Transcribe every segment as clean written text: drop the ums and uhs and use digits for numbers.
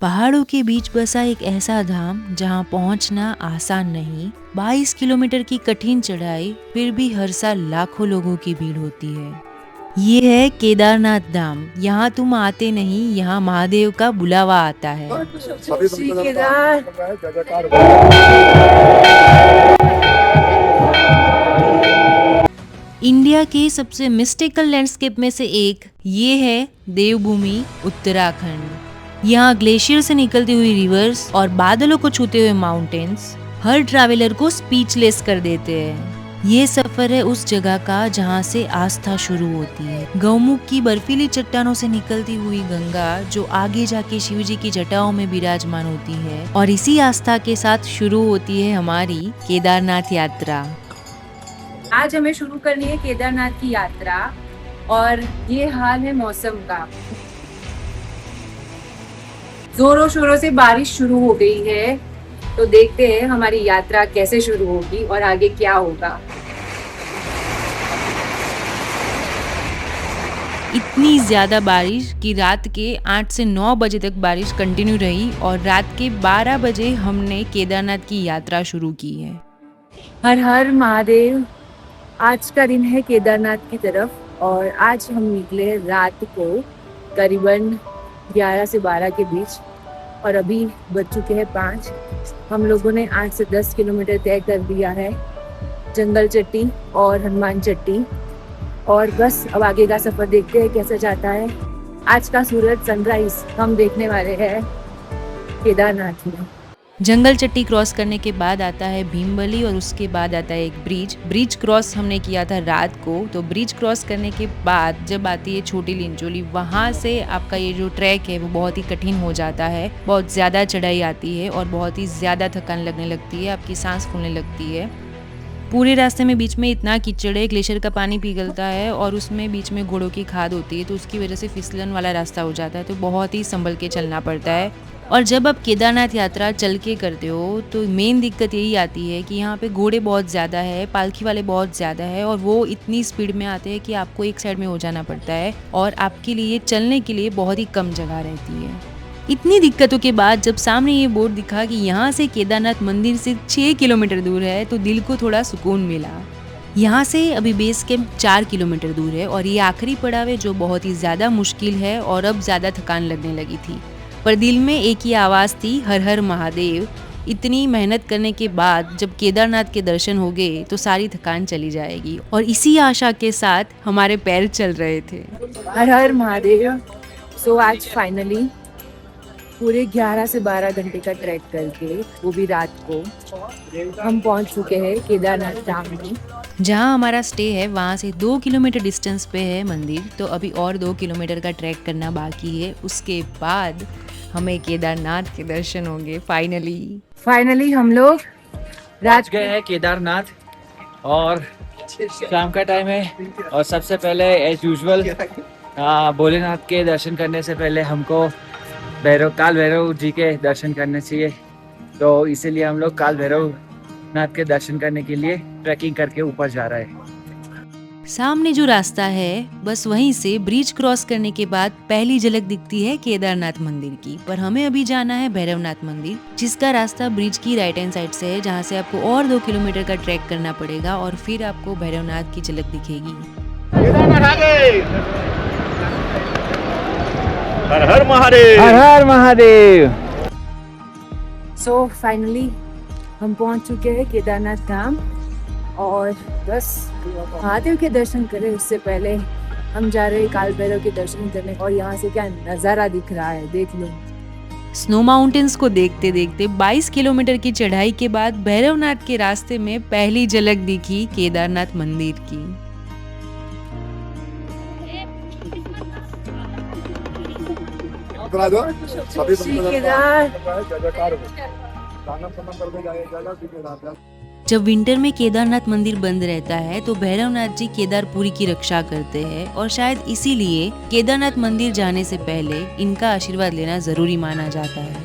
पहाड़ों के बीच बसा एक ऐसा धाम जहां पहुंचना आसान नहीं। 22 किलोमीटर की कठिन चढ़ाई, फिर भी हर साल लाखों लोगों की भीड़ होती है। ये है केदारनाथ धाम। यहाँ तुम आते नहीं, यहाँ महादेव का बुलावा आता है। श्री केदार। इंडिया के सबसे मिस्टिकल लैंडस्केप में से एक ये है देवभूमि उत्तराखंड। यहाँ ग्लेशियर से निकलती हुई रिवर्स और बादलों को छूते हुए माउंटेन्स हर ट्रैवलर को स्पीचलेस कर देते हैं। ये सफर है उस जगह का जहाँ से आस्था शुरू होती है। गौमुख की बर्फीली चट्टानों से निकलती हुई गंगा जो आगे जाके शिव जी की जटाओं में विराजमान होती है, और इसी आस्था के साथ शुरू होती है हमारी केदारनाथ यात्रा। आज हमें शुरू करनी है केदारनाथ की यात्रा और ये हाल है मौसम का। जोरों शोरों से बारिश शुरू हो गई है, तो देखते हैं हमारी यात्रा कैसे शुरू होगी और आगे क्या होगा। इतनी ज्यादा बारिश कि रात के 8 से 9 बजे तक बारिश कंटिन्यू रही और रात के 12 बजे हमने केदारनाथ की यात्रा शुरू की है। हर हर महादेव। आज का दिन है केदारनाथ की तरफ और आज हम निकले रात को करीबन 11 से 12 के बीच और अभी बज चुके हैं 5। हम लोगों ने 8 से 10 किलोमीटर तय कर दिया है, जंगल चट्टी और हनुमान चट्टी, और बस अब आगे का सफर देखते हैं कैसा जाता है। आज का सूरज सनराइज हम देखने वाले हैं केदारनाथ में। जंगल चट्टी क्रॉस करने के बाद आता है भीमबली और उसके बाद आता है एक ब्रिज क्रॉस हमने किया था रात को। तो ब्रिज क्रॉस करने के बाद जब आती है छोटी लिंचोली, वहाँ से आपका ये जो ट्रैक है वो बहुत ही कठिन हो जाता है। बहुत ज़्यादा चढ़ाई आती है और बहुत ही ज़्यादा थकान लगने लगती है, आपकी सांस फूलने लगती है। पूरे रास्ते में बीच में इतना कीचड़ है, ग्लेशियर का पानी पिघलता है और उसमें बीच में घोड़ों की खाद होती है, तो उसकी वजह से फिसलन वाला रास्ता हो जाता है, तो बहुत ही संभल के चलना पड़ता है। और जब आप केदारनाथ यात्रा चल के करते हो तो मेन दिक्कत यही आती है कि यहाँ पे घोड़े बहुत ज़्यादा है, पालकी वाले बहुत ज़्यादा है और वो इतनी स्पीड में आते हैं कि आपको एक साइड में हो जाना पड़ता है और आपके लिए चलने के लिए बहुत ही कम जगह रहती है। इतनी दिक्कतों के बाद जब सामने ये बोर्ड दिखा कि यहाँ से केदारनाथ मंदिर सिर्फ 6 किलोमीटर दूर है, तो दिल को थोड़ा सुकून मिला। यहाँ से अभी बेस कैंप 4 किलोमीटर दूर है और ये आखिरी पड़ाव है जो बहुत ही ज़्यादा मुश्किल है और अब ज़्यादा थकान लगने लगी थी, पर दिल में एक ही आवाज़ थी, हर हर महादेव। इतनी मेहनत करने के बाद जब केदारनाथ के दर्शन हो गए तो सारी थकान चली जाएगी, और इसी आशा के साथ हमारे पैर चल रहे थे। हर हर महादेव। सो आज फाइनली पूरे 11 से 12 घंटे का ट्रैक करके, वो भी रात को, हम पहुंच चुके हैं केदारनाथ धाम में। जहाँ हमारा स्टे है वहाँ से 2 किलोमीटर डिस्टेंस पे है मंदिर, तो अभी और 2 किलोमीटर का ट्रैक करना बाकी है। उसके बाद हमें केदारनाथ के दर्शन होंगे। फाइनली हम लोग रात गए हैं केदारनाथ और शाम का टाइम है और सबसे पहले एज यूजुअल भोलेनाथ के दर्शन करने से पहले हमको काल भैरव जी के दर्शन करने चाहिए, तो इसीलिए हम लोग काल भैरव नाथ के दर्शन करने के लिए ट्रैकिंग करके ऊपर जा रहे हैं। सामने जो रास्ता है बस वहीं से ब्रिज क्रॉस करने के बाद पहली झलक दिखती है केदारनाथ मंदिर की, पर हमें अभी जाना है भैरवनाथ मंदिर, जिसका रास्ता ब्रिज की राइट हैंड साइड से है, जहाँ से आपको और 2 किलोमीटर का ट्रैक करना पड़ेगा और फिर आपको भैरवनाथ की झलक दिखेगी। हर हर महादेव, हर हर महादेव। सो फाइनली हम पहुंच चुके हैं केदारनाथ धाम और बस महादेव के दर्शन करें उससे पहले हम जा रहे हैं काल भैरव के दर्शन करने। और यहाँ से क्या नज़ारा दिख रहा है, देख लो। स्नो माउंटेन्स को देखते देखते 22 किलोमीटर की चढ़ाई के बाद भैरवनाथ के रास्ते में पहली झलक दिखी केदारनाथ मंदिर की। जब विंटर में केदारनाथ मंदिर बंद रहता है तो भैरवनाथ जी केदारपुरी की रक्षा करते हैं, और शायद इसीलिए केदारनाथ मंदिर जाने से पहले इनका आशीर्वाद लेना जरूरी माना जाता है।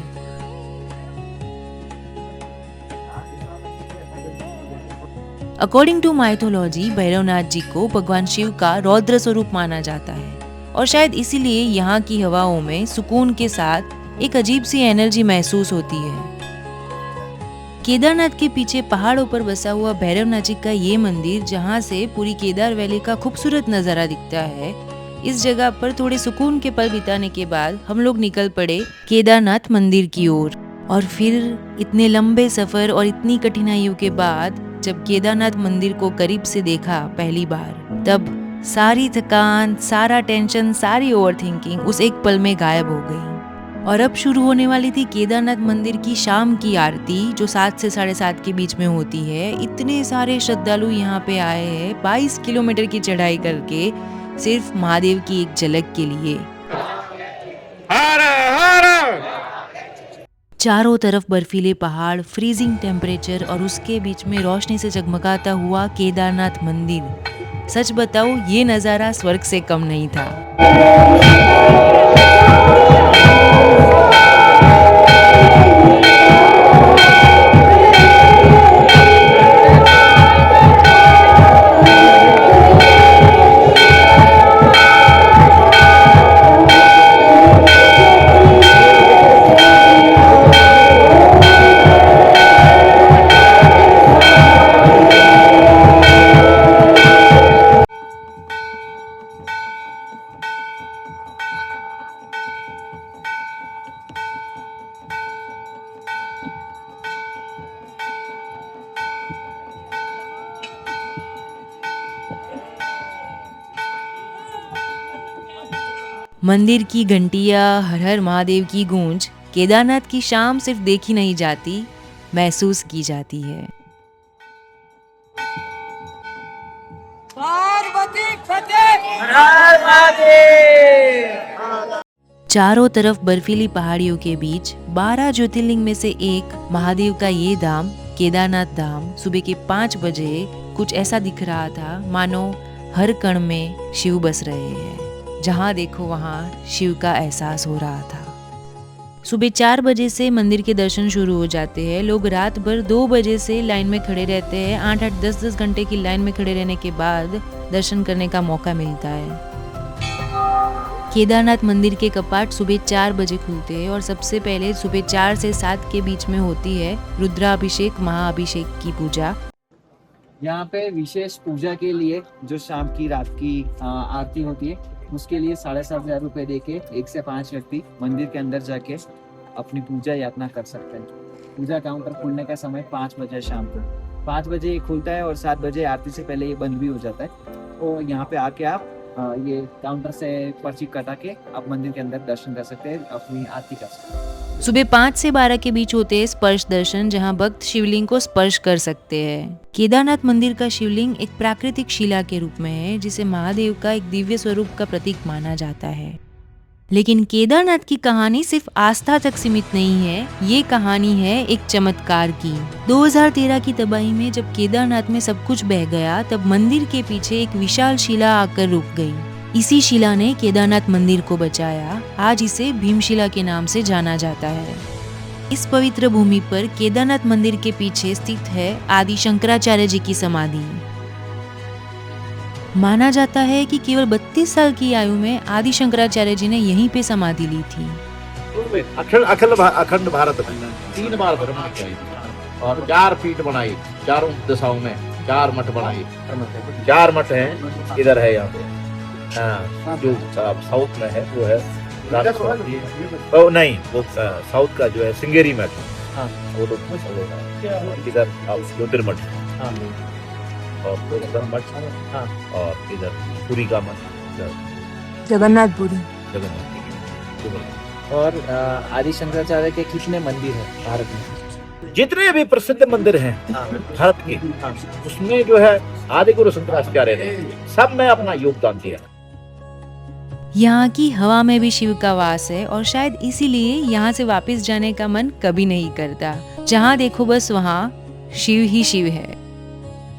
अकॉर्डिंग टू माइथोलॉजी भैरवनाथ जी को भगवान शिव का रौद्र स्वरूप माना जाता है और शायद इसीलिए यहाँ की हवाओं में सुकून के साथ एक अजीब सी एनर्जी महसूस होती है। केदारनाथ के पीछे पहाड़ों पर बसा हुआ भैरवनाथ जी का ये मंदिर, जहाँ से पूरी केदार वैली का खूबसूरत नजारा दिखता है, इस जगह पर थोड़े सुकून के पल बिताने के बाद हम लोग निकल पड़े केदारनाथ मंदिर की ओर। और फिर इतने लंबे सफर और इतनी कठिनाइयों के बाद जब केदारनाथ मंदिर को करीब से देखा पहली बार, तब सारी थकान, सारा टेंशन, सारी ओवरथिंकिंग उस एक पल में गायब हो गई। और अब शुरू होने वाली थी केदारनाथ मंदिर की शाम की आरती, जो 7 से 7:30 के बीच में होती है। इतने सारे श्रद्धालु यहाँ पे आए हैं 22 किलोमीटर की चढ़ाई करके, सिर्फ महादेव की एक झलक के लिए। चारों तरफ बर्फीले पहाड़, फ्रीजिंग टेम्परेचर और उसके बीच में रोशनी से जगमगाता हुआ केदारनाथ मंदिर। सच बताओ, ये नज़ारा स्वर्ग से कम नहीं था। मंदिर की घंटियां, हर हर महादेव की गूंज, केदारनाथ की शाम सिर्फ देखी नहीं जाती, महसूस की जाती है। चारों तरफ बर्फीली पहाड़ियों के बीच 12 ज्योतिर्लिंग में से एक महादेव का ये धाम, केदारनाथ धाम, सुबह के 5 बजे कुछ ऐसा दिख रहा था मानो हर कण में शिव बस रहे हैं। जहाँ देखो वहाँ शिव का एहसास हो रहा था। सुबह 4 बजे से मंदिर के दर्शन शुरू हो जाते हैं। लोग रात भर 2 बजे से लाइन में खड़े रहते हैं। 8-8, 10-10 घंटे की लाइन में खड़े रहने के बाद दर्शन करने का मौका मिलता है। केदारनाथ मंदिर के कपाट सुबह 4 बजे खुलते हैं और सबसे पहले सुबह 4 से 7 के बीच में होती है रुद्राभिषेक, महाअभिषेक की पूजा। यहाँ पे विशेष पूजा के लिए जो शाम की रात की आरती होती है, उसके लिए 7,500 रुपए देके 1 से 5 व्यक्ति मंदिर के अंदर जाके अपनी पूजा यातना कर सकते हैं। पूजा काउंटर खुलने का समय 5 बजे शाम को 5 बजे ये खुलता है और 7 बजे आरती से पहले ये बंद भी हो जाता है। तो यहाँ पे आके आप ये काउंटर से पर्ची कटा के आप मंदिर के अंदर दर्शन कर सकते हैं, अपनी आरती कर सकते हैं। सुबह 5 से 12 के बीच होते हैं स्पर्श दर्शन, जहां भक्त शिवलिंग को स्पर्श कर सकते हैं। केदारनाथ मंदिर का शिवलिंग एक प्राकृतिक शिला के रूप में है, जिसे महादेव का एक दिव्य स्वरूप का प्रतीक माना जाता है। लेकिन केदारनाथ की कहानी सिर्फ आस्था तक सीमित नहीं है, ये कहानी है एक चमत्कार की। 2013 की तबाही में जब केदारनाथ में सब कुछ बह गया, तब मंदिर के पीछे एक विशाल शिला आकर रुक गई। इसी शिला ने केदारनाथ मंदिर को बचाया। आज इसे भीमशिला के नाम से जाना जाता है। इस पवित्र भूमि पर केदारनाथ मंदिर के पीछे स्थित है आदि शंकराचार्य जी की समाधि। माना जाता है कि केवल 32 साल की आयु में आदि शंकराचार्य जी ने यहीं पे समाधि ली थी। अखंड भारत में 3 बार भ्रमण किया और 4 पीठ बनाई, चारों दिशाओं में 4 मठ बनाए। 4 मठ हैं, इधर है यहाँ पे। हाँ, जो साउथ में है वो है नहीं, वो साउथ का जो है सिंगेरी मठ, वो तो इधर ज्योतिर्मठ और मठ, और इधर पुरी का मठ, जगन्नाथपुरी। और आदि शंकराचार्य के कितने मंदिर हैं भारत में? जितने भी प्रसिद्ध मंदिर हैं भारत के, उसमें जो है आदि गुरु शंकराचार्य ने सब में अपना योगदान दिया। यहाँ की हवा में भी शिव का वास है और शायद इसीलिए यहाँ से वापस जाने का मन कभी नहीं करता। जहाँ देखो बस वहाँ शिव ही शिव है।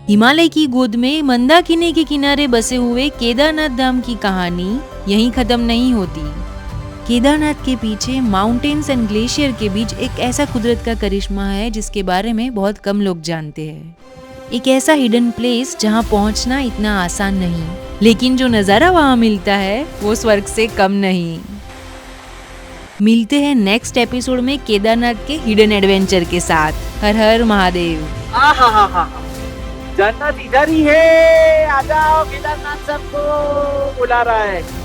हिमालय की गोद में मंदाकिनी के किनारे बसे हुए केदारनाथ धाम की कहानी यहीं खत्म नहीं होती। केदारनाथ के पीछे माउंटेन्स एंड ग्लेशियर के बीच एक ऐसा कुदरत का करिश्मा है जिसके बारे में बहुत कम लोग जानते हैं। एक ऐसा हिडन प्लेस जहां पहुंचना इतना आसान नहीं, लेकिन जो नज़ारा वहां मिलता है वो स्वर्ग से कम नहीं। मिलते हैं नेक्स्ट एपिसोड में केदारनाथ के हिडन एडवेंचर के साथ। हर हर महादेव। जन्नत इधर ही है, आ जाओ, केदारनाथ सबको बुला रहा है।